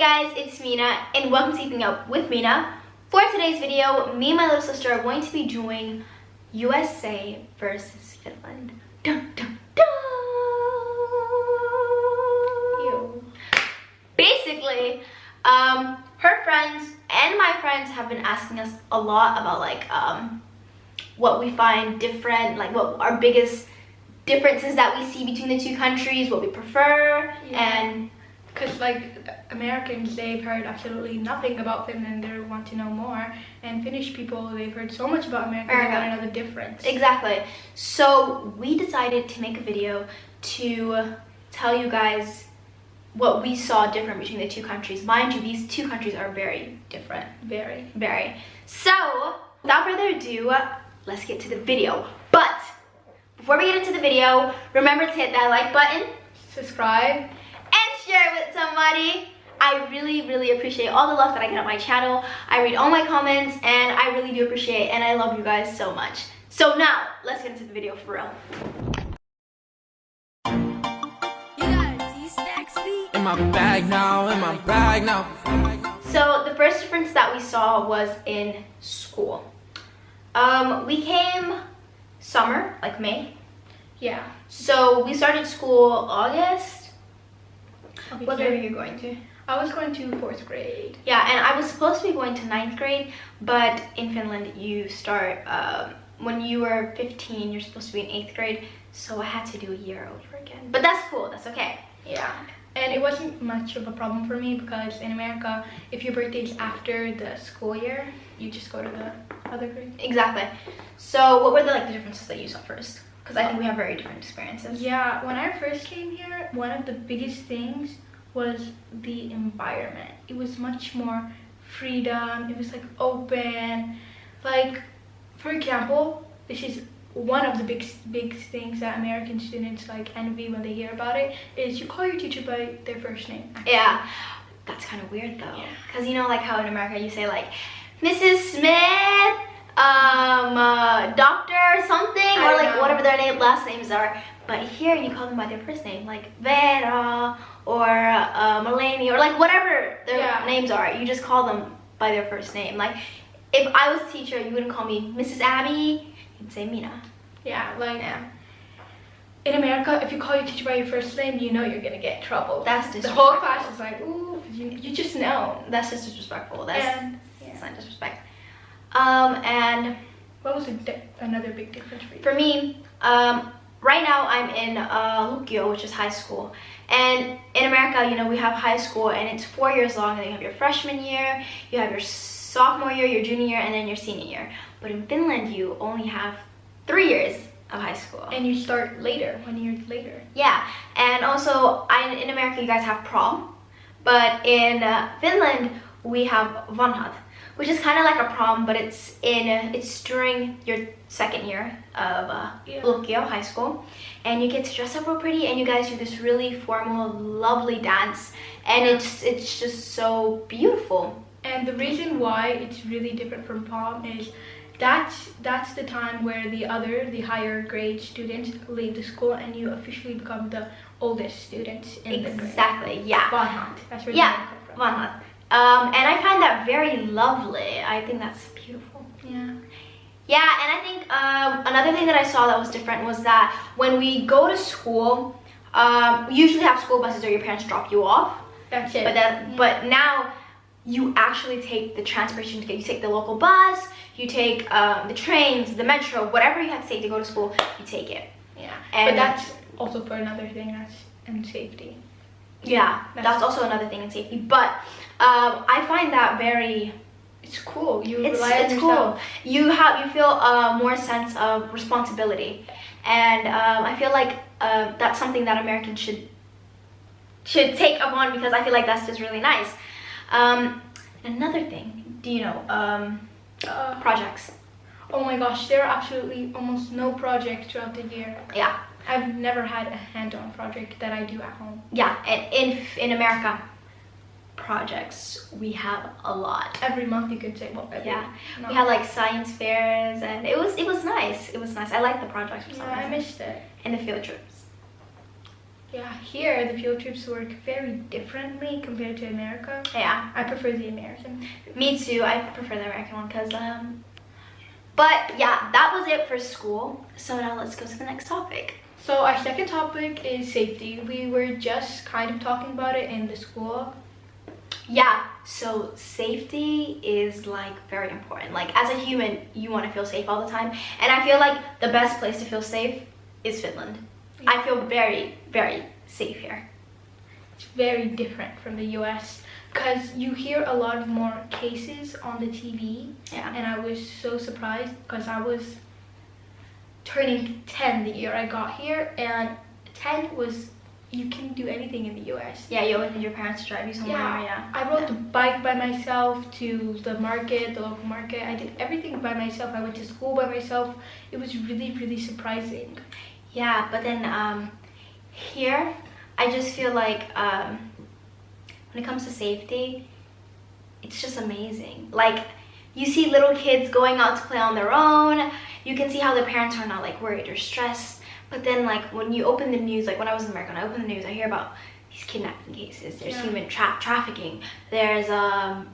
guys, it's Mina and welcome to Keeping Up with Mina. For today's video, me and my little sister are going to be doing USA versus Finland. Dun, dun, dun. Ew. Basically, her friends and my friends have been asking us a lot about like what we find different, like what our biggest differences that we see between the two countries, what we prefer, and because like Americans, they've heard absolutely nothing about Finland, they want to know more, and Finnish people, they've heard so much about America, they want to know the difference. Exactly. So we decided to make a video to tell you guys what we saw different between the two countries. Mind you, these two countries are very different. Very. So without further ado, let's get to the video. But before we get into the video, remember to hit that like button, subscribe, and share it with somebody. I really appreciate all the love that I get on my channel. I read all my comments and I really do appreciate it, and I love you guys so much. So now let's get into the video for real. In my bag now. So the first difference that we saw was in school. We came summer, like May. Yeah. So we started school August. Okay, What grade were you going to? I was going to 4th grade. Yeah, and I was supposed to be going to 9th grade, but in Finland you start, when you were 15, you're supposed to be in 8th grade, so I had to do a year over again. But that's cool, that's okay. Yeah. And it wasn't much of a problem for me because in America, if your birthday's after the school year, you just go to the other grade. Exactly. So what were the differences that you saw first? Because I think we have very different experiences. Yeah, when I first came here, one of the biggest things was the environment. It was much more freedom. It was like open. Like, for example, this is one of the big things that American students like envy when they hear about it, is you call your teacher by their first name. Yeah, that's kind of weird though. Because you know like how in America you say like, Mrs. Smith, Dr. something, or like whatever their last names are. But here you call them by their first name, like Vera or Melanie, or like whatever their names are. You just call them by their first name. Like if I was a teacher, you wouldn't call me Mrs. Abby, you'd say Mina. Yeah, like in America, if you call your teacher by your first name, you know you're gonna get in trouble. That's disrespectful. The whole class is like, ooh, you just know. That's just disrespectful. That's not disrespect. And what was another big difference for you? For me, right now I'm in Lukio, which is high school. And in America, you know, we have high school and it's 4 years long, and then you have your freshman year, you have your sophomore year, your junior year, and then your senior year. But in Finland, you only have 3 years of high school. And you start later, 1 year later. Yeah, and also in America, you guys have prom. But in Finland, we have vanhat, which is kind of like a prom, but it's during your second year of Lukio, high school, and you get to dress up real pretty, and you guys do this really formal, lovely dance, and it's just so beautiful. And the reason why it's really different from prom is that's the time where the higher grade students leave the school, and you officially become the oldest students in the grade. Exactly, yeah. Vanhat. That's where the name comes from. Vanhat. And I find that very lovely. I think that's beautiful. Yeah, and I think another thing that I saw that was different was that when we go to school, we usually have school buses or your parents drop you off. That's it. But now you actually take the transportation ticket. You take the local bus, you take the trains, the metro, whatever you have to take to go to school, you take it. Yeah. And but that's also for another thing, that's in safety. Yeah, that's also another thing in safety. But I find that it's cool. You it's rely on yourself. Cool. You feel more sense of responsibility, and I feel like that's something that Americans should take upon, because I feel like that's just really nice. Another thing, do you know projects? Oh my gosh, there are absolutely almost no projects throughout the year. Yeah. I've never had a hand-on project that I do at home. Yeah, and in America, projects we have a lot. Every month you could say, well, we had like science fairs, and it was nice. I like the projects for some reason. I missed it. And the field trips. Yeah, here the field trips work very differently compared to America. Yeah, I prefer the American. me too. I prefer the American one because but yeah, that was it for school. So now let's go to the next topic. So our second topic is safety. We were just kind of talking about it in the school. Yeah, so safety is like very important. Like as a human, you want to feel safe all the time. And I feel like the best place to feel safe is Finland. Yeah. I feel very, very safe here. It's very different from the US because you hear a lot of more cases on the TV. Yeah. And I was so surprised because I was turning 10 the year I got here, and 10 was you can do anything in the US. Yeah, you always need your parents to drive you somewhere. Yeah. I rode the bike by myself to the market, the local market. I did everything by myself. I went to school by myself. It was really, really surprising. Yeah, but then here, I just feel like when it comes to safety, it's just amazing. Like, you see little kids going out to play on their own. You can see how their parents are not like worried or stressed. But then like when you open the news, like when I was in America, when I open the news, I hear about these kidnapping cases. There's human trafficking. There's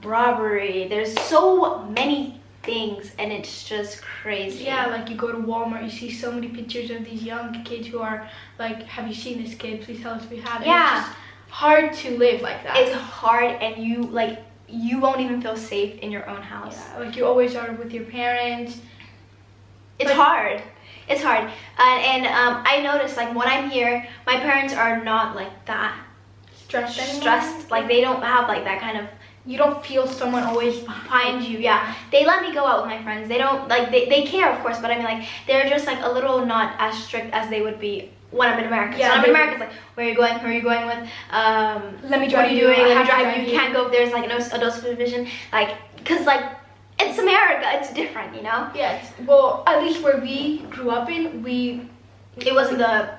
robbery. There's so many things, and it's just crazy. Yeah, like you go to Walmart, you see so many pictures of these young kids who are like, have you seen this kid? Please tell us if you have. Yeah. It's just hard to live like that. It's hard, and you won't even feel safe in your own house. Yeah, like you always are with your parents. It's hard. It's hard. And I noticed, like, when I'm here, my parents are not, like, that Stressed anymore? stressed. Like, they don't have, like, that kind of... You don't feel someone always behind you, yeah. They let me go out with my friends. They don't, like, they care, of course, but I mean, like, they're just, like, a little not as strict as they would be when I'm in America. Yeah, so when I'm in America, it's like, where are you going? Who are you going with? Let me drive what are you you. doing? I Let me have to drive drive you. you. You can't go if there's, like, no adult supervision. Like, because, like, it's America. It's different, you know? Yes. Well, at least where we grew up in, it wasn't the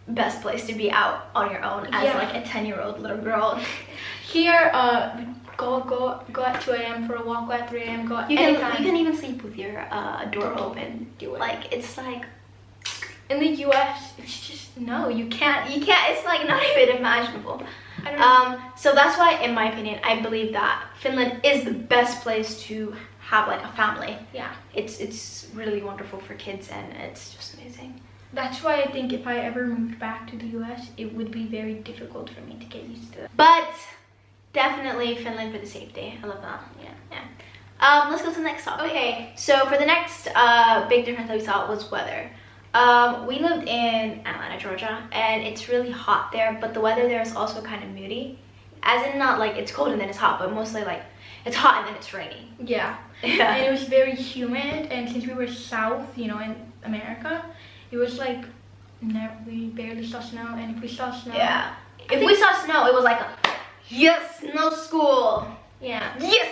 best place to be out on your own as Yeah. like a 10-year-old little girl. Here, go at 2 a.m. for a walk, go at 3 a.m. go at You anytime. can even sleep with your door open. Do it. Like, it's like, In the US, it's just no, you can't. it's like not even imaginable. I don't know. So that's why, in my opinion, I believe that Finland is the best place to have like a family. Yeah. It's really wonderful for kids, and it's just amazing. That's why I think if I ever moved back to the US, it would be very difficult for me to get used to that. But definitely Finland for the safety. I love that. Yeah. Let's go to the next topic. Okay, so for the next big difference that we saw was weather. We lived in Atlanta, Georgia, and it's really hot there, but the weather there is also kind of moody. As in, not like it's cold and then it's hot, but mostly like it's hot and then it's raining. Yeah. Yeah. And it was very humid, and since we were south, you know, in America, it was like we barely saw snow, and if we saw snow, Yeah. If we saw snow, it was like, yes, no school. yeah. Yes,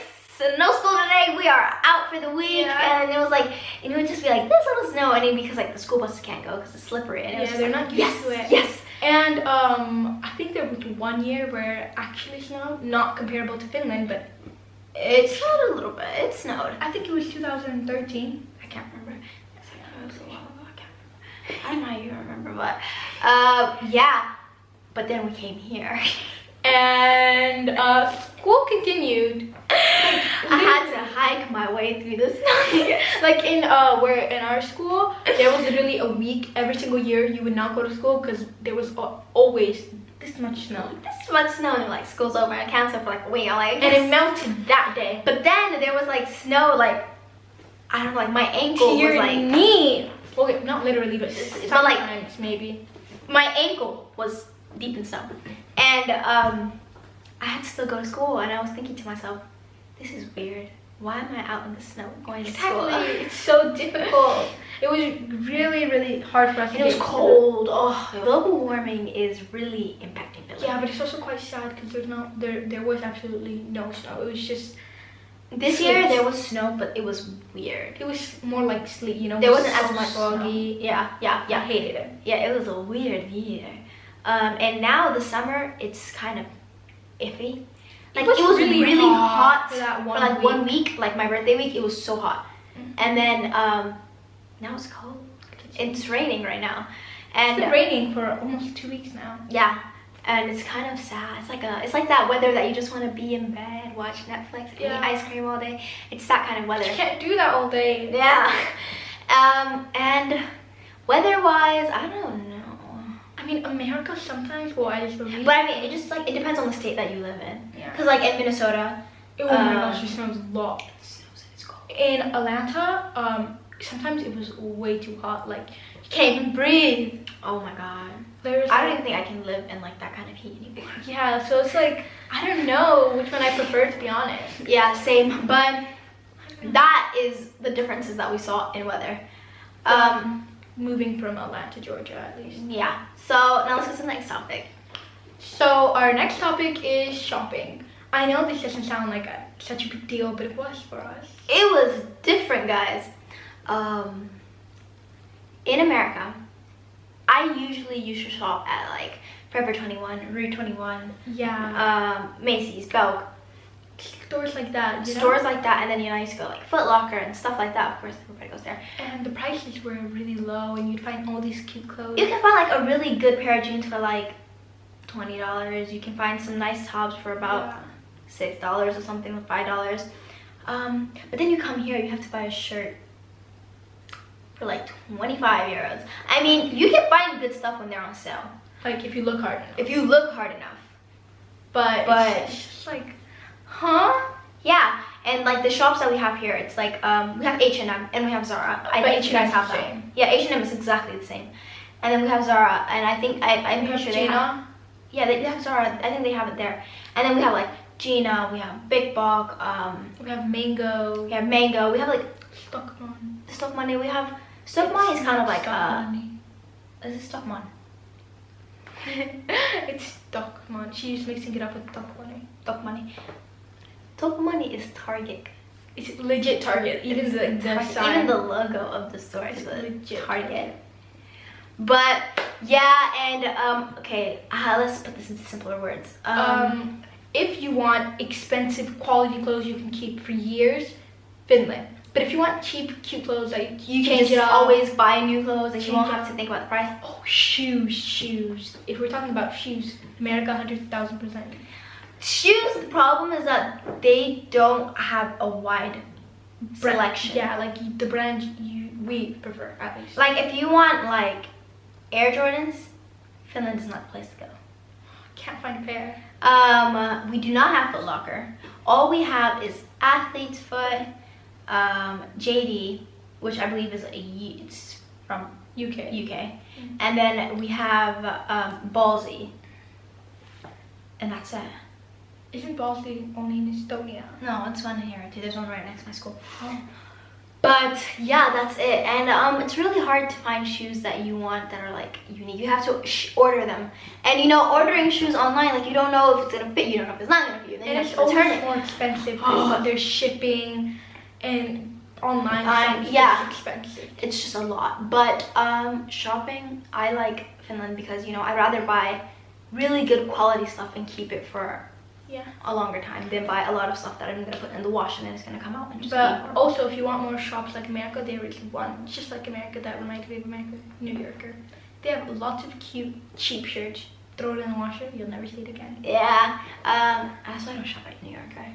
no school today. We are out for the week. Yeah. And it was like, and it would just be like this little snow, and then because like the school buses can't go because it's slippery. And it was Yeah, just they're like, not used yes, to it. Yes. And I think there was 1 year where it actually snowed, not comparable to Finland, but It snowed a little bit. It snowed. I think it was 2013. I can't remember. Yes, I know, it was a while ago. I can't remember. I don't know, you remember, but yeah. But then we came here. And school continued. I had to hike my way through the snow. Like in our school, there was literally a week every single year you would not go to school because there was always this much snow. This much snow, and like school's over and cancelled for like a week. I'm like, And it melted that day. but then there was like snow, like I don't know, like my ankle To was your like knee. Well, not literally, but But, like, sometimes maybe. my ankle was deep in snow, and I had to still go to school, and I was thinking to myself, this is weird. Why am I out in the snow going to school? Exactly. It's so difficult. It was really, really hard for us. And it was cold. Oh, global warming is really impacting Finland. Yeah, but it's also quite sad because there was absolutely no snow. It was just This year there was snow, but it was weird. it was more like sleet, you know. There it was wasn't as so much foggy. snow. Yeah. I hated it. Yeah, it was a weird year. And now the summer, it's kind of iffy. Like it was really hot for that for like 1 week, like my birthday week. It was so hot, and then now it's cold. It's raining right now, And it's been raining for almost 2 weeks now. Yeah, and it's kind of sad. It's like that weather that you just want to be in bed, watch Netflix, and eat ice cream all day. It's that kind of weather. You can't do that all day. Yeah. And weather-wise, I don't know. I mean, America sometimes, well, I just believe. But I mean, it just like, it depends on the state that you live in. Yeah. Because like in Minnesota. Oh my gosh, it snows a lot. In Atlanta, sometimes it was way too hot. Like, you can't even breathe. Oh my god. I don't even think I can live in like that kind of heat anymore. Yeah, so it's like, I don't know which one I prefer, to be honest. Yeah, same. But that is the differences that we saw in weather. Moving from Atlanta, Georgia, at least. Yeah. So now let's go to the next topic. So our next topic is shopping. I know this doesn't sound like such a big deal, but it was for us. It was different, guys. In America, I usually used to shop at like Forever 21, Route 21, yeah, Macy's, Belk, stores like that. Stores like that, and then I used to go like Foot Locker and stuff like that. Of course, everybody goes there. And the prices were really low, and you'd find all these cute clothes. You can find like a really good pair of jeans for like $20. You can find some nice tops for about $6 or something, with $5. But then you come here, you have to buy a shirt for like 25 euros. I mean, you can find good stuff when they're on sale. Like if you look hard enough. If you look hard enough. But it's just like, huh? Yeah, and like the shops that we have here, it's like we have H&M and we have Zara. I think you guys have that. Same. Yeah, H&M is exactly the same. And then we have Zara, and I think I'm pretty sure they have. Yeah, they have Zara. I think they have it there. And then we have like Gina. We have Big Bulk. We have Mango. We have Mango. We have like Stockman. Stockman. We have Stockman is kind of like Stockman. Is it Stockman? It's Stockman. She's mixing it up with Stockman. Stockman. Stockman is Target. It's legit Target. Even the sign. Even the logo of the store is legit Target. But yeah, and okay, let's put this into simpler words. If you want expensive quality clothes you can keep for years, Finland. But if you want cheap, cute clothes that you can just always buy new clothes and you won't have to think about the price. Oh, shoes. If we're talking about shoes, America 100,000%. Shoes, the problem is that they don't have a wide selection. Yeah, like the brand we prefer, at least. Like if you want like Air Jordans, Finland is not the place to go. Can't find a pair. We do not have Foot Locker. All we have is Athlete's Foot, JD, which I believe is it's from UK. Mm-hmm. And then we have Ballsy, and that's it. Isn't Ballsy only in Estonia? No, it's one here too. There's one right next to my school. Oh. But yeah, that's it. And it's really hard to find shoes that you want that are like unique. You have to order them. And you know, ordering shoes online, like you don't know if it's gonna fit you, don't know if it's not gonna fit you. Then and you it's have to return always it. more expensive because there's shipping and online yeah, it's expensive. It's just a lot. But shopping, I like Finland because you know I'd rather buy really good quality stuff and keep it for a longer time than buy a lot of stuff that I'm gonna put in the wash and then it's gonna come out and just But also, if you want more shops like America, there is one just like America that reminds me of America, New Yorker. They have lots of cute, cheap shirts. Throw it in the washer, you'll never see it again. Yeah, that's why I don't shop at New Yorker.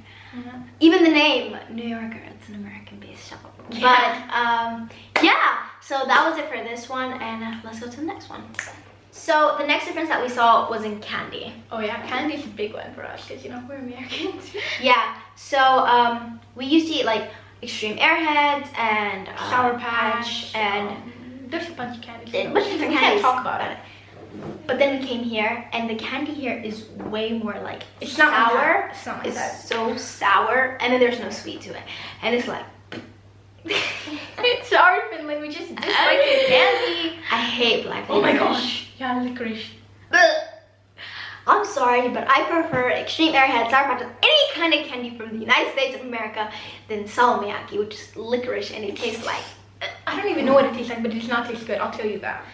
Even the name, New Yorker, it's an American-based shop. Yeah. But yeah, so that was it for this one, and let's go to the next one. So the next difference that we saw was in candy. Oh yeah, candy's a big one for us because you know we're Americans. Yeah, so we used to eat like Extreme Airheads and Sour Patch and there's a bunch of candies. A bunch of different candies. candies. Can't talk about it. But then we came here, and the candy here is way more like it's sour. Not like that. It's not like it's that. so sour, and then there's no sweet to it, and it's like. Sorry, Finland. We just dislike the candy. I hate black licorice. Oh my gosh. Yeah, licorice. I'm sorry, but I prefer Extreme Airhead, Sour Patch, any kind of candy from the United States of America than salmiakki, which is licorice, and it tastes like. I don't even know what it tastes like, but it does not taste good. I'll tell you that.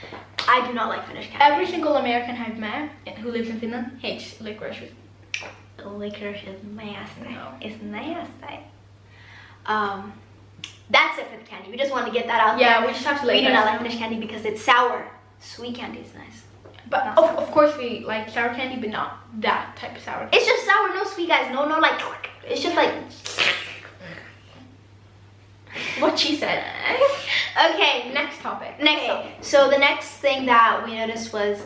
I do not like Finnish candy. Every single American I've met who lives in Finland hates licorice. Licorice is nasty. No. It's nasty. That's it for the candy. We just want to get that out there. Yeah, we just have to We do not like Finnish candy because it's sour. Sweet candy is nice. But of course we like sour candy, but not that type of sour candy. It's just sour, no sweet, guys. No, like, it's just like what she said. Okay, Next topic. So the next thing that we noticed was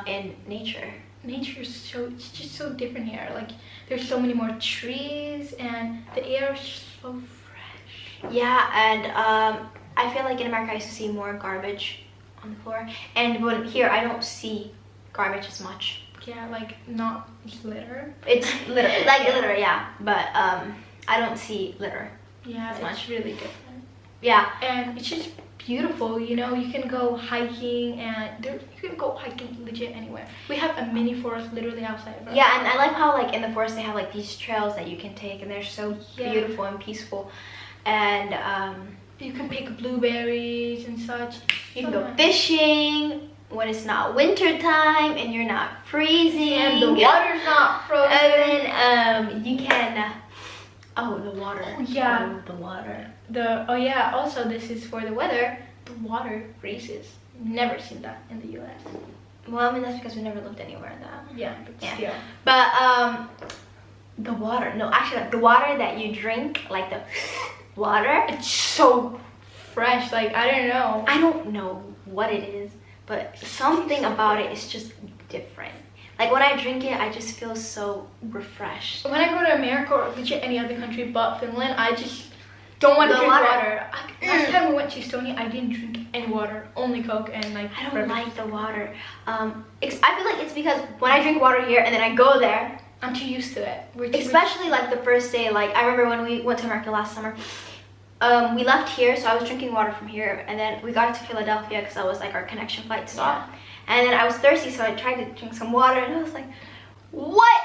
in nature. Nature's it's just so different here. Like there's so many more trees and the air is so fresh. Yeah, and I feel like in America I used to see more garbage on the floor, and when here I don't see garbage as much. Yeah, like not litter. It's litter, like litter, yeah, but I don't see litter. Yeah, as it's much. really different. Yeah, And it's just beautiful, you know. You can go hiking, and you can go hiking legit anywhere. We have a mini forest literally outside of our yeah, house. and I like how like in the forest they have like these trails that you can take, and they're so beautiful and peaceful, and you can pick blueberries and such. you can go fishing when it's not winter time and you're not freezing And the water's not frozen. and then you can the water. Oh, yeah. Oh, the water. Also this is for the weather. The water freezes. Never seen that in the US. Well, I mean that's because we never lived anywhere that. Yeah, but Yeah. still. But the water, no, actually like, the water that you drink, like the water, It's so fresh, like I don't know. I don't know what it is, but something about it is just different. Like when I drink it, I just feel so refreshed. When I go to America or legit any other country but Finland, I just don't want to The drink water. water. Last time we went to Estonia, I didn't drink any water, only Coke and like. I don't like the water. I feel like it's because when I drink water here and then I go there, I'm too used to it. especially like the first day. Like I remember when we went to America last summer. We left here, so I was drinking water from here, and then we got to Philadelphia because that was like our connection flight stop. And then I was thirsty, so I tried to drink some water, and I was like, "What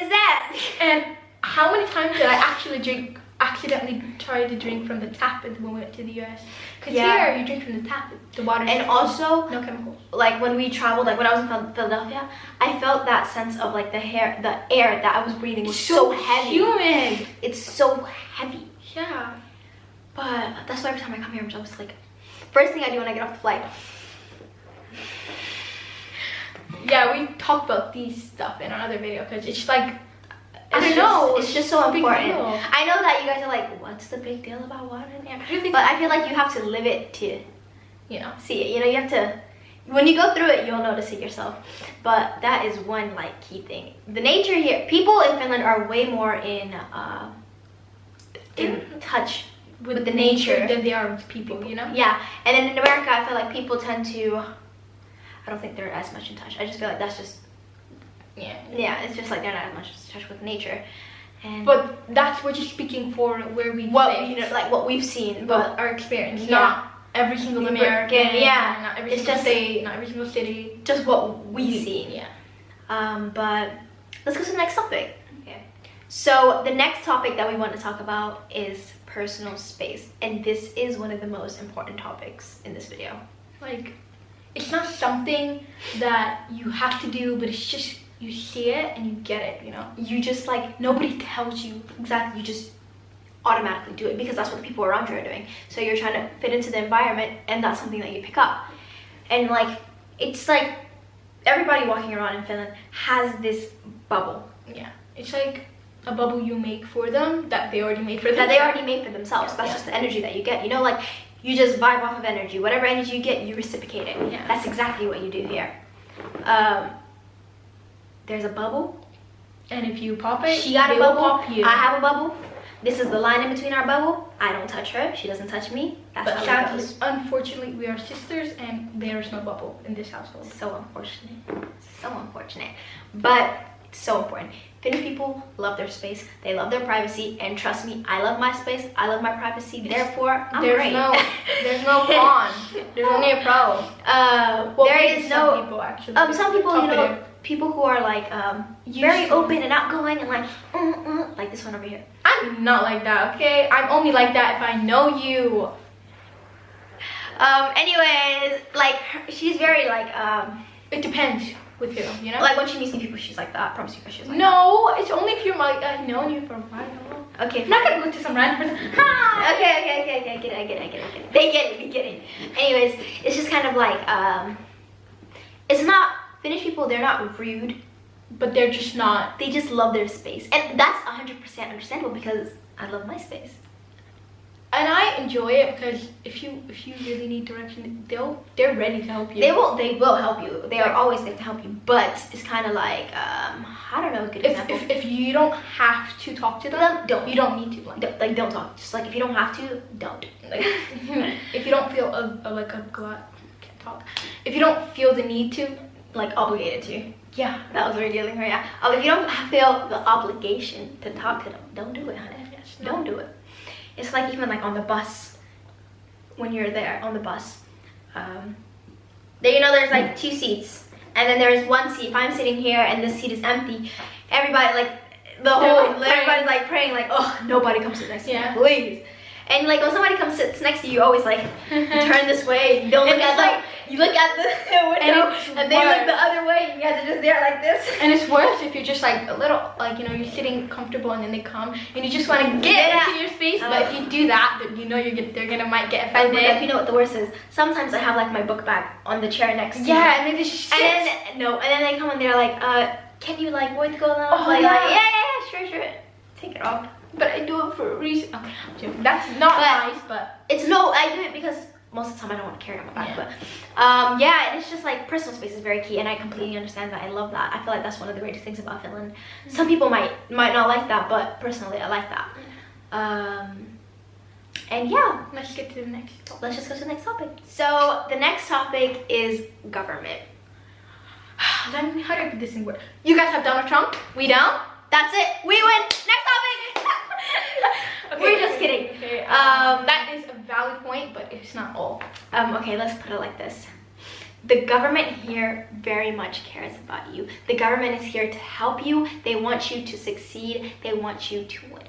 is that?" And how many times did I accidentally try to drink from the tap when we went to the US? Because here you drink from the tap, the water. And also, no chemicals. like when we traveled, like when I was in Philadelphia, I felt that sense of like the air that I was breathing was so heavy. Humid. It's so heavy. Yeah. But that's why every time I come here, I'm just like, first thing I do when I get off the flight. Yeah, we talked about these stuff in another video because it's like, It's just so big important. deal. I know that you guys are like, what's the big deal about water and air? Really? But I feel like you have to live it to, You know. see it. You know, you have to, when you go through it, you'll notice it yourself. But that is one like key thing. The nature here, people in Finland are way more in touch with the nature than they are with people, you know? Yeah, and then in America, I feel like people tend to, I don't think they're as much in touch. I just feel like that's just, yeah, it's just like they're not as much in touch with nature. And But that's what you're speaking for where we what live. you know, like what we've seen, But our experience, Yeah. not every single American, yeah. not every It's single just- state, not every single city. just what we see. Yeah. But let's go to the next topic. Okay. So the next topic that we want to talk about is personal space, and this is one of the most important topics in this video. Like, it's not something that you have to do, but it's just you see it and you get it, you know? You just like, Nobody tells you. exactly, you just automatically do it because that's what the people around you are doing. So you're trying to fit into the environment, and that's something that you pick up. And like, it's like everybody walking around in Finland has this bubble Yeah. It's like a bubble you make for them that they already made for them. that they already made for themselves. Yeah, That's yeah. just the energy that you get. You know, like you just vibe off of energy. Whatever energy you get, you reciprocate it. Yeah. That's exactly what you do here. There's a bubble. And if you pop it, She got a they will bubble. pop you. I have a bubble. This is the line in between our bubble. I don't touch her. She doesn't touch me. That's But how it sadly, goes. unfortunately, we are sisters and there is no bubble in this household. So unfortunate. So unfortunate. But it's so important. Finnish people love their space. They love their privacy. And trust me, I love my space. I love my privacy. Therefore, I'm There's great. there's no con. There's only a pro. Well, there maybe is some no. people actually. Some people, you know, Talkative. people who are like very Used to. open and outgoing and like this one over here. I'm not like that, okay? I'm only like that if I know you. Anyways, like she's very like It depends with who, you know? like when she meets new people, she's like that. I promise you, she's like No, it's only if you're like, I've known you for a while. that. Okay. I'm not gonna go to some random person. Hi! Okay. I get it. They get it. We get it. Anyways, it's just kind of like it's not, Finnish people, they're not rude, but they're just not. they just love their space. And that's 100% understandable because I love my space. And I enjoy it because if you really need direction, they're ready to help you. They will help you. They are always there to help you. But it's kind of like, I don't know a good example. If you don't have to talk to them, don't. You don't need to. Like, Don't talk. Just like if you don't have to, don't. like if you don't feel can't talk. If you don't feel the need to, Like obligated to. yeah, That was really dealing with, yeah. If you don't feel the obligation to talk to them, don't do it, honey. Yes, Don't do it. It's like even like on the bus, when you're there on the bus, there, you know, there's like 2 seats, and then there's 1 seat. If I'm sitting here and this seat is empty, everybody like everybody's like praying like, oh, nobody comes sit next to me, please. And like when somebody comes sits next to you, you always like turn this way. You don't look at like you look at the window, and they look the other way. And you guys are just there like this. And it's worse if you're just like a little, like, you know, you're sitting comfortable and then they come and you just want to get into your space. But if you do that, then you know might get offended. You know what the worst is? Sometimes I have like my book bag on the chair next to me. Yeah, and they just sit. And then they come and they're like, can you like what's going on? Oh, like, yeah. Sure. Take it off. But I do it for a reason. Okay, that's not nice, but I do it because most of the time I don't want to carry it on my back. But yeah, it's just like personal space is very key, and I completely understand that. I love that. I feel like that's one of the greatest things about Finland. Some people might not like that, but personally I like that. And yeah, let's get to the next topic. Let's just go to the next topic. So the next topic is government. How do I put this in word? You guys have Donald Trump? We don't? That's it. We win. Next topic. Okay, we're just kidding. Okay, that is a valid point, but it's not all. Okay, let's put it like this. The government here very much cares about you. The government is here to help you. They want you to succeed. They want you to win.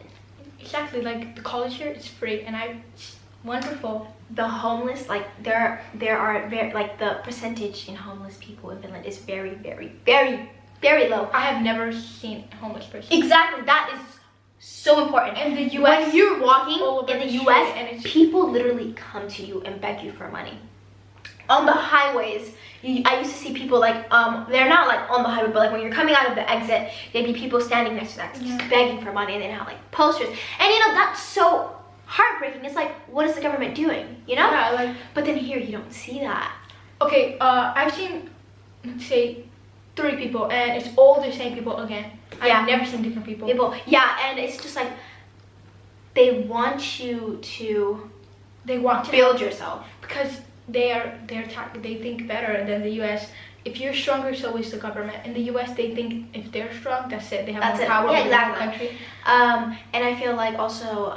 Exactly. Like the college here is free, and it's wonderful. The homeless, like there are very, like the percentage in homeless people in Finland is very, very, very, very low. I have never seen a homeless person. Exactly. That is so important. In the US, when you're walking in the US, and people literally come to you and beg you for money. On the highways, I used to see people like, they're not like on the highway, but like when you're coming out of the exit, there'd be people standing next to that just begging for money, and they have like posters. And you know, that's so heartbreaking. It's like, what is the government doing? You know? Yeah, like. But then here, you don't see that. Okay, I've seen, let's say, 3 people, and it's all the same people again. Yeah. I've never seen different people. Yeah, and it's just like they want you to build yourself because they think better than the US. If you're stronger, so is the government. In the US, they think if they're strong, that's it. They have more power over the whole country. And I feel like also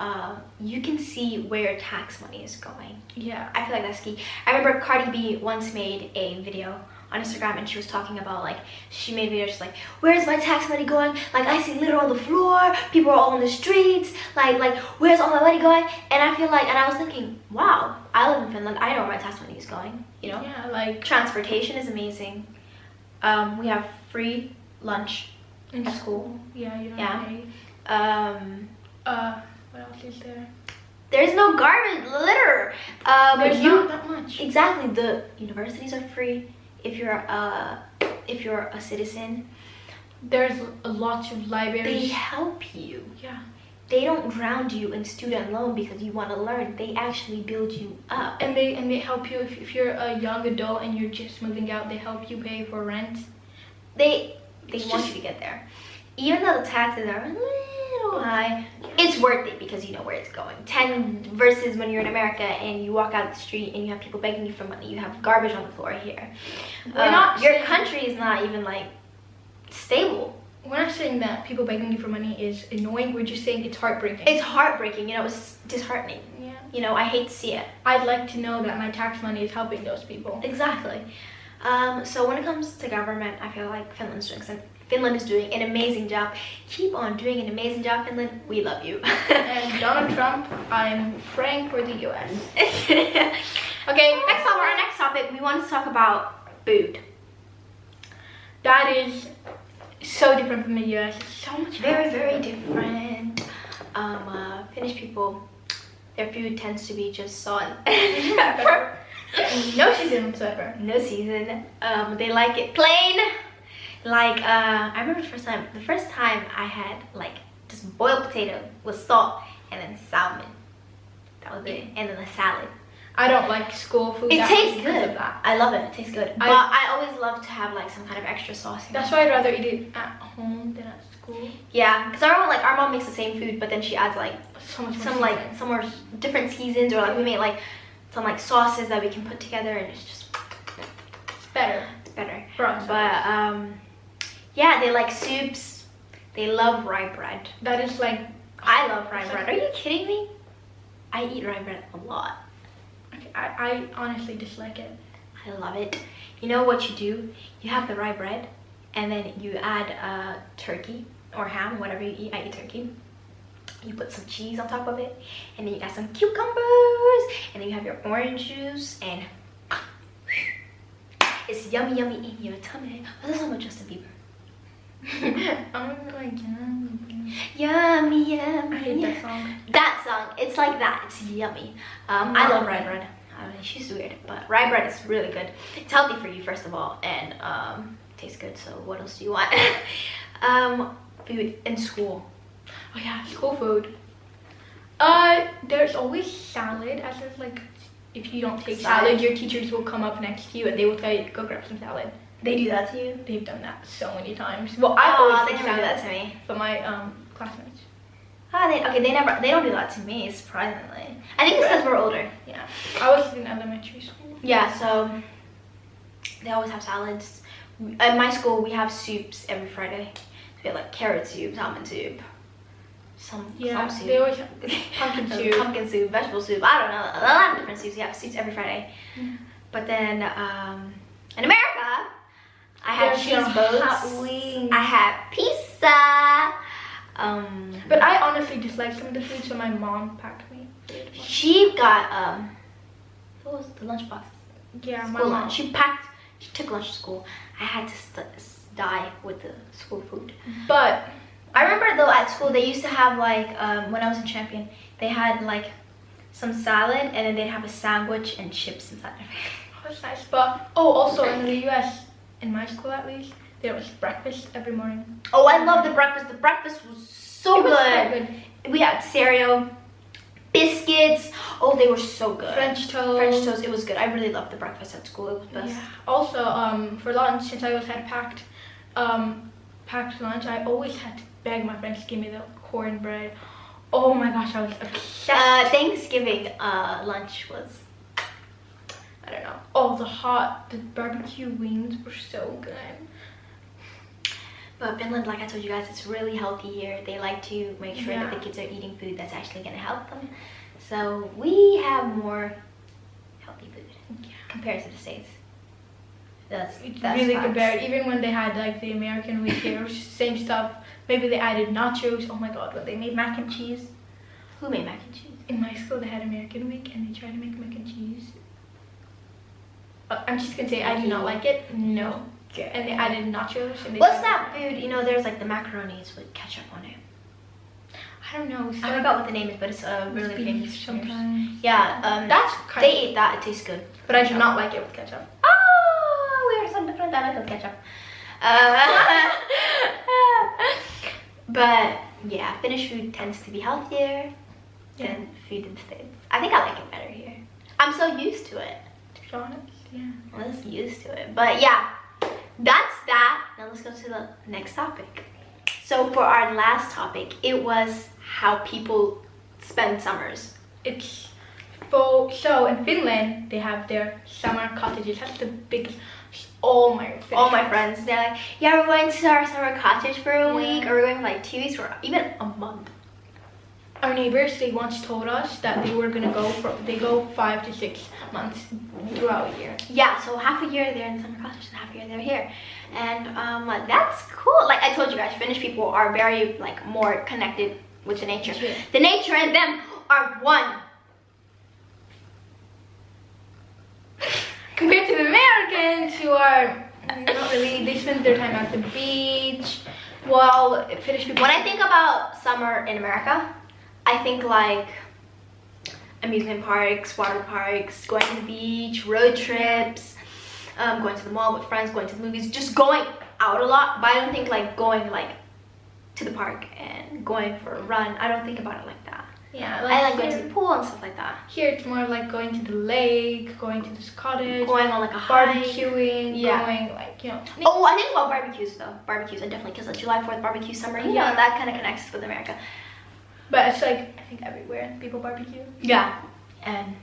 you can see where tax money is going. Yeah, I feel like that's key. I remember Cardi B once made a video on Instagram, and she was talking about like she made videos just like, where's my tax money going? Like I see litter on the floor, people are all on the streets, like where's all my money going? And I feel like, and I was thinking, wow, I live in Finland, I know where my tax money is going, you know? Yeah, like transportation is amazing. We have free lunch at school. Yeah, you don't pay. What else is there? There's no garbage litter. There's not that much. Exactly. The universities are free. If you're a citizen, there's lots of libraries. They help you. Yeah. They don't drown you in student loan because you want to learn. They actually build you up. And they help you if you're a young adult and you're just moving out. They help you pay for rent. They want you to get there. Even though the taxes are a little high, it's worth it because you know where it's going. 10 versus when you're in America and you walk out the street and you have people begging you for money. You have garbage on the floor here. Your country is not even like stable. We're not saying that people begging you for money is annoying. We're just saying it's heartbreaking. It's heartbreaking, you know, it's disheartening. Yeah. You know, I hate to see it. I'd like to know that my tax money is helping those people. Exactly. So when it comes to government, I feel like Finland is doing an amazing job. Keep on doing an amazing job, Finland. We love you. And Donald Trump, I'm praying for the US. Okay, our next topic, we want to talk about food. That is so different from the US. It's so much very, very different. Finnish people, their food tends to be just salt and pepper. No season whatsoever. No season. They like it plain. Like I remember the first time I had like just boiled potato with salt and then salmon. That was it. And then a salad. I don't like school food. It tastes because good. of that. I love it. It tastes good. But I always love to have like some kind of extra sauce. That's why I'd rather eat it at home than at school. Yeah, because our mom makes the same food, but then she adds like some more different seasons, or like we make like some like sauces that we can put together, and it's just better. It's better. But yeah, they like soups. They love rye bread. that is like, I love rye bread. Are you kidding me? I eat rye bread a lot. I honestly dislike it. I love it. You know what you do? You have the rye bread, and then you add turkey or ham, whatever you eat. I eat turkey. You put some cheese on top of it, and then you got some cucumbers, and then you have your orange juice, and it's yummy, yummy in your tummy. Oh, that's not Justin Bieber. I'm like, Yummy, yummy. I hate that song. That song, it's like that. It's yummy. I love rye bread. I mean, she's weird, but rye bread is really good. It's healthy for you, first of all, and tastes good. So what else do you want? Food in school. Oh yeah, school food. There's always salad. As if like, if you don't take salad, your teachers will come up next to you and they will tell you, go grab some salad. They do that to you? They've done that so many times. Well, I always they take never do salad, that to me. but my classmates. They don't do that to me, surprisingly. I think it's because we're older. Yeah, I was in elementary school. Yeah, so they always have salads. At my school, we have soups every Friday. We have like carrot soup, salmon soup, some soup. They always have pumpkin soup. Pumpkin soup, vegetable soup. I don't know, a lot of different soups. We have soups every Friday. Yeah. But then in America, I had cheese boats. Hot wings. I had pizza. But I honestly dislike some of the food, so my mom packed me. She got what was the lunchbox? Yeah, my School mom. lunch. She took lunch to school. I had to die with the school food. But I remember though at school they used to have like when I was in Champion, they had like some salad and then they'd have a sandwich and chips inside of it. Oh, that's nice. But also in the US, in my school at least, there was breakfast every morning. Oh, I love the breakfast. The breakfast was so It was good. so good. We had cereal, biscuits. Oh, they were so good. French toast. French toast. It was good. I really loved the breakfast at school. It was best. Yeah. Also, for lunch, since I always had packed lunch, I always had to beg my friends to give me the cornbread. Oh my gosh, I was obsessed. Thanksgiving lunch was, I don't know. Oh, the barbecue wings were so good. But Finland, like I told you guys, it's really healthy here. They like to make sure that Yeah. the kids are eating food that's actually going to help them. So we have more healthy food compared to the States. That's really facts. compared. Even when they had like the American week here, it was same stuff. Maybe they added nachos. Oh my god, when they made mac and cheese. Who made mac and cheese? In my school, they had American week and they tried to make mac and cheese. I'm just gonna say I do not like it. No. Okay. And they added nachos. And they What's that food? You know, there's like the macaronis with ketchup on it. I don't know. I forgot what the name is, but it's really famous. Sometimes. Yeah, That's they eat that. It tastes good. But I do not like it with ketchup. Oh, we are so different. I like with ketchup. But yeah, Finnish food tends to be healthier than food in the States. I think I like it better here. I'm so used to it. To be honest, yeah. I'm just used to it. But yeah, that's that. Now let's go to the next topic. So for our last topic, it was how people spend summers. It's full. So in Finland, they have their summer cottages. That's the biggest. All my friends, they're like, yeah, we're going to our summer cottage for a week, or we're going for like 2 weeks, or even a month. Our neighbors, they once told us that they were gonna they go 5 to 6 months throughout a year. Yeah, so half a year they're in the summer cottage and half a year they're here. And that's cool. Like I told you guys, Finnish people are very like more connected with the nature. Yeah. The nature and them are one. Compared to the Americans, who are not really, they spend their time at the beach, while Finnish people... When I think about summer in America, I think like amusement parks, water parks, going to the beach, road trips, going to the mall with friends, going to the movies, just going out a lot. But I don't think like going like to the park and going for a run. I don't think about it like that. Yeah, I like going to the pool and stuff like that. Here it's more like going to the lake, going to this cottage, Going on like a hike. barbecuing, going like, you know. Oh, I think about barbecues though. Barbecues, I definitely, because like July 4th barbecue, summer, you know, that kind of connects with America. But it's like, I think everywhere people barbecue. Yeah. And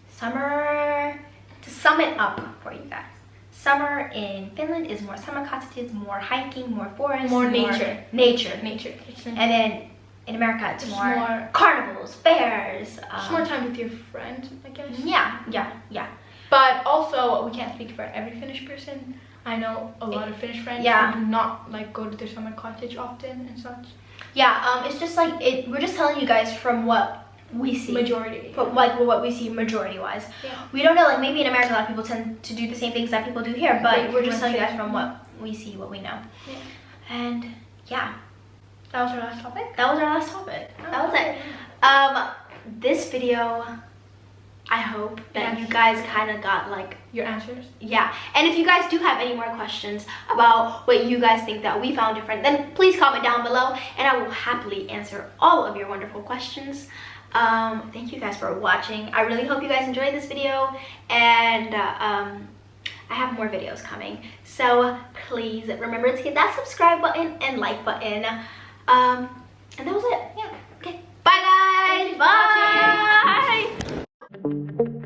summer, to sum it up for you guys, summer in Finland is more summer cottages, more hiking, more forest, More nature. Nature. And And then in America, it's It's more, more- carnivals, fairs. just more time with your friends, I guess. Yeah. But also, we can't speak for every Finnish person. I know a lot of Finnish friends who do not like go to their summer cottage often and such. Yeah, it's just like, we're just telling you guys from what we see. Majority. But like what we see majority-wise. Yeah. We don't know, like maybe in America a lot of people tend to do the same things that people do here, but we're just telling you guys from what we see, what we know. Yeah. And yeah. That was our last topic. That was our last topic. That was it. This video, I hope that you guys kind of got like your answers. Yeah, and if you guys do have any more questions about what you guys think that we found different, then please comment down below and I will happily answer all of your wonderful questions. Thank you guys for watching. I really hope you guys enjoyed this video, and I have more videos coming, so please remember to hit that subscribe button and like button. And that was it. Yeah. Okay. Bye guys. Bye.